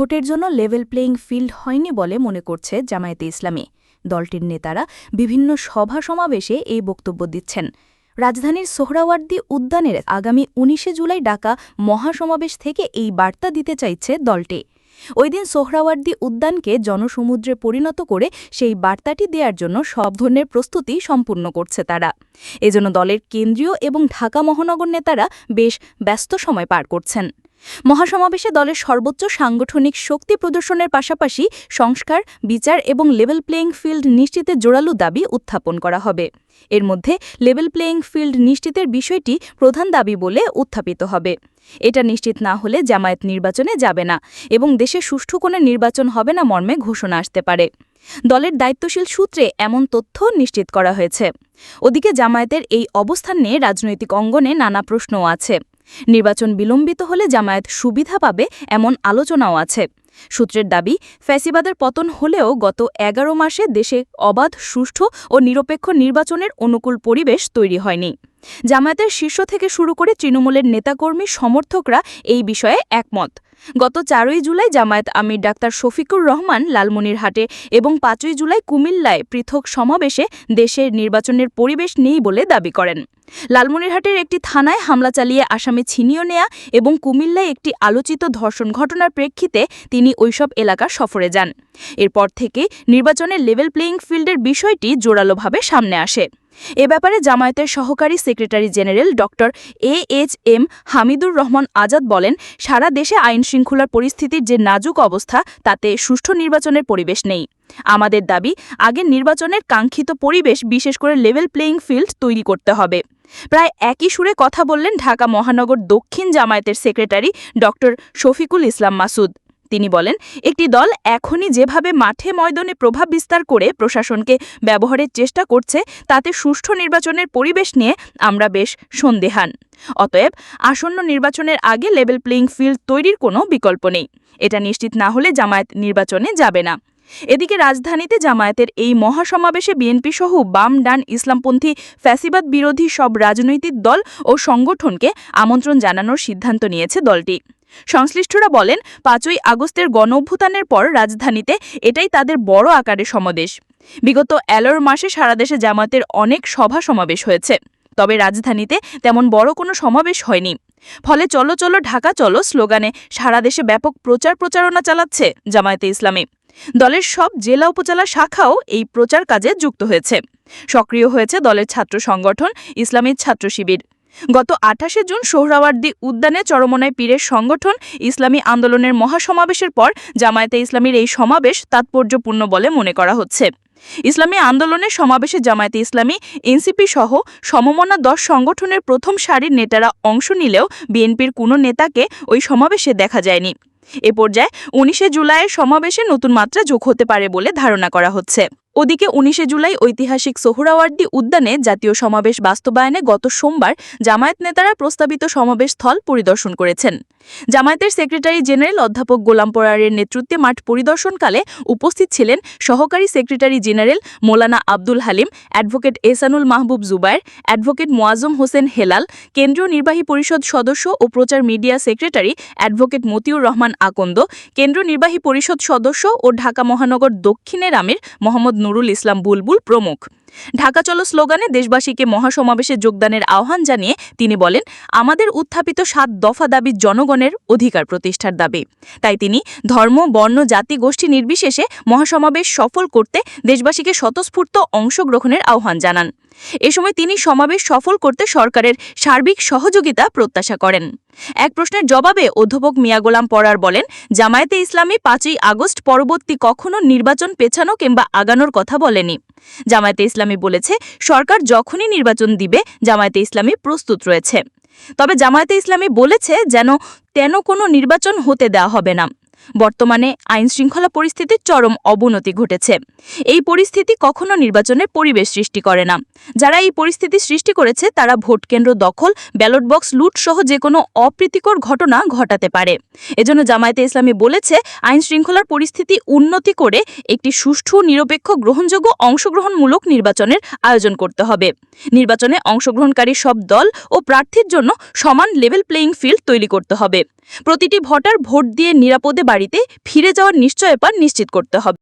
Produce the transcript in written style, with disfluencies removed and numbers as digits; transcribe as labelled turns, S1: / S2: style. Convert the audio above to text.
S1: ভোটের জন্য level playing field হয়নি বলে মনে করছে জামায়াতে ইসলামী। দলটির নেতারা বিভিন্ন সভা সমাবেশে এই বক্তব্য দিচ্ছেন। রাজধানীর সোহরাওয়ার্দী উদ্যানের আগামী ১৯ জুলাই ডাকা মহাসমাবেশ থেকে এই বার্তা দিতে চাইছে দলটি। ওই দিন সোহরাওয়ার্দী উদ্যানকে জনসমুদ্রে পরিণত করে সেই বার্তাটি দেওয়ার জন্য সব ধরনের প্রস্তুতি সম্পূর্ণ করছে তারা। এজন্য দলের কেন্দ্রীয় এবং ঢাকা মহানগর নেতারা বেশ ব্যস্ত সময় পার করছেন। মহাসমাবেশে দলের সর্বোচ্চ সাংগঠনিক শক্তি প্রদর্শনের পাশাপাশি সংস্কার, বিচার এবং লেভেল প্লেয়িং ফিল্ড নিশ্চিতের জোরালো দাবি উত্থাপন করা হবে। এর মধ্যে লেভেল প্লেয়িং ফিল্ড নিশ্চিতের বিষয়টি প্রধান দাবি বলে উত্থাপিত হবে। এটা নিশ্চিত না হলে জামায়াত নির্বাচনে যাবে না এবং দেশে সুষ্ঠু কোনো নির্বাচন হবে না মর্মে ঘোষণা আসতে পারে। দলের দায়িত্বশীল সূত্রে এমন তথ্য নিশ্চিত করা হয়েছে। ওদিকে জামায়াতের এই অবস্থান নিয়ে রাজনৈতিক অঙ্গনে নানা প্রশ্নও আছে। নির্বাচন বিলম্বিত হলে জামায়াত সুবিধা পাবে এমন আলোচনাও আছে। সূত্রের দাবি, ফ্যাসিবাদের পতন হলেও গত ১১ মাসে দেশে অবাধ, সুষ্ঠু ও নিরপেক্ষ নির্বাচনের অনুকূল পরিবেশ তৈরি হয়নি। জামায়াতের শীর্ষ থেকে শুরু করে তৃণমূলের নেতাকর্মী সমর্থকরা এই বিষয়ে একমত। গত ৪ই জুলাই জামায়াত আমির ডাক্তার শফিকুর রহমান লালমনিরহাটে এবং ৫ই জুলাই কুমিল্লায় পৃথক সমাবেশে দেশের নির্বাচনের পরিবেশ নেই বলে দাবি করেন। লালমনিরহাটের একটি থানায় হামলা চালিয়ে আসামে ছিনিয়ে নেয়া এবং কুমিল্লায় একটি আলোচিত ধর্ষণ ঘটনার প্রেক্ষিতে তিনি ওইসব এলাকা সফরে যান। এরপর থেকে নির্বাচনের লেভেল প্লেয়িং ফিল্ডের বিষয়টি জোরালোভাবে সামনে আসে। এ ব্যাপারে জামায়াতের সহকারী সেক্রেটারি জেনারেল ড.এ.এইচ.এম. হামিদুর রহমান আজাদ বলেন, সারা দেশে আইনশৃঙ্খলার পরিস্থিতির যে নাজুক অবস্থা, তাতে সুষ্ঠু নির্বাচনের পরিবেশ নেই। আমাদের দাবি, আগের নির্বাচনের কাঙ্ক্ষিত পরিবেশ, বিশেষ করে লেভেল প্লেয়িং ফিল্ড তৈরি করতে হবে। প্রায় একই সুরে কথা বললেন ঢাকা মহানগর দক্ষিণ জামায়াতের সেক্রেটারি ড. শফিকুল ইসলাম মাসুদ। তিনি বলেন, একটি দল এখনই যেভাবে মাঠে ময়দানে প্রভাব বিস্তার করে প্রশাসনকে ব্যবহারের চেষ্টা করছে, তাতে সুষ্ঠু নির্বাচনের পরিবেশ নিয়ে আমরা বেশ সন্দেহান। অতএব আসন্ন নির্বাচনের আগে লেভেল প্লেয়িং ফিল্ড তৈরির কোনো বিকল্প নেই। এটা নিশ্চিত না হলে জামায়াত নির্বাচনে যাবে না। এদিকে রাজধানীতে জামায়াতের এই মহাসমাবেশে বিএনপি সহ বাম, ডান, ইসলামপন্থী, ফ্যাসিবাদ বিরোধী সব রাজনৈতিক দল ও সংগঠনকে আমন্ত্রণ জানানোর সিদ্ধান্ত নিয়েছে দলটি। সংশ্লিষ্টরা বলেন, ৫ই আগস্টের গণঅভ্যুত্থানের পর রাজধানীতে এটাই তাদের বড় আকারের সমাবেশ। বিগত ১১ মাসে সারা দেশে জামায়াতের অনেক সভা সমাবেশ হয়েছে, তবে রাজধানীতে তেমন বড় কোনো সমাবেশ হয়নি। ফলে চলো চলো ঢাকা চলো স্লোগানে সারা দেশে ব্যাপক প্রচারণা চালাচ্ছে জামায়াতে ইসলামী। দলের সব জেলা উপজেলা শাখাও এই প্রচার কাজে যুক্ত হয়েছে। সক্রিয় হয়েছে দলের ছাত্র সংগঠন ইসলামী ছাত্র শিবির। গত ২৮ জুন সোহরাওয়ার্দী উদ্যানে চরমোনাই পীরের সংগঠন ইসলামী আন্দোলনের মহাসমাবেশের পর জামায়াতে ইসলামীর এই সমাবেশ তাৎপর্যপূর্ণ বলে মনে করা হচ্ছে। ইসলামী আন্দোলনের সমাবেশে জামায়াতে ইসলামী, এনসিপি সহ সমমনা ১০ সংগঠনের প্রথম সারির নেতারা অংশ নিলেও বিএনপির কোনো নেতাকে ওই সমাবেশে দেখা যায়নি। এ পর্যায়ে ১৯ জুলাইয়ের সমাবেশে নতুন মাত্রা যোগ হতে পারে বলে ধারণা করা হচ্ছে। ওদিকে ১৯ জুলাই ঐতিহাসিক সোহরাওয়ার্দী উদ্যানে জাতীয় সমাবেশ বাস্তবায়নে গত সোমবার জামায়াত নেতারা প্রস্তাবিত সমাবেশ স্থল পরিদর্শন করেছেন। জামায়াতের সেক্রেটারি জেনারেল অধ্যাপক গোলাম পরারের নেতৃত্বে মাঠ পরিদর্শনকালে উপস্থিত ছিলেন সহকারী secretary general Maulana Abdul Halim, advocate Ehsanul Mahbub Zubair, advocate Moazzem Hossain Helal, কেন্দ্রীয় নির্বাহী পরিষদ সদস্য ও প্রচার media secretary advocate Motiur Rahman Akand, কেন্দ্রীয় নির্বাহী পরিষদ সদস্য ও ঢাকা মহানগর দক্ষিণের আমির মোহাম্মদ নুরুল ইসলাম বুলবুল প্রমুখ। ঢাকা চলো স্লোগানে দেশবাসীকে মহাসমাবেশে যোগদানের আহ্বান জানিয়ে তিনি বলেন, আমাদের উত্থাপিত ৭ দফা দাবি জনগণের অধিকার প্রতিষ্ঠার দাবি। তাই তিনি ধর্ম, বর্ণ, জাতি, গোষ্ঠী নির্বিশেষে মহাসমাবেশ সফল করতে দেশবাসীকে স্বতঃস্ফূর্ত অংশগ্রহণের আহ্বান জানান। এ সময় তিনি সমাবেশ সফল করতে সরকারের সার্বিক সহযোগিতা প্রত্যাশা করেন। এক প্রশ্নের জবাবে অধ্যাপক মিয়া গোলাম পরার বলেন, জামায়াতে ইসলামী ৫ই আগস্ট পরবর্তী কখনো নির্বাচন পেছানো কিংবা আগানোর কথা বলেনি। জামায়াতে ইসলামী বলেছে, সরকার যখনই নির্বাচন দিবে জামায়াতে ইসলামী প্রস্তুত রয়েছে। তবে জামায়াতে ইসলামী বলেছে যেন কোনো নির্বাচন হতে দেওয়া হবে না। বর্তমানে আইনশৃঙ্খলা পরিস্থিতির চরম অবনতি ঘটেছে। এই পরিস্থিতি কখনো নির্বাচনের পরিবেশ সৃষ্টি করে না। যারা এই পরিস্থিতি সৃষ্টি করেছে তারা ভোটকেন্দ্র দখল, ব্যালট বক্স লুট সহ যে কোনো অপ্রীতিকর ঘটনা ঘটাতে পারে। এজন্য জামায়াতে ইসলামী বলেছে, আইনশৃঙ্খলার পরিস্থিতি উন্নতি করে একটি সুষ্ঠু, নিরপেক্ষ, গ্রহণযোগ্য, অংশগ্রহণমূলক নির্বাচনের আয়োজন করতে হবে। নির্বাচনে অংশগ্রহণকারী সব দল ও প্রার্থীর জন্য সমান লেভেল প্লেয়িং ফিল্ড তৈরি করতে হবে। প্রতিটি ভোটার ভোট দিয়ে নিরাপদে বাড়িতে ফিরে যাওয়ার নিশ্চয়তা নিশ্চিত করতে হবে।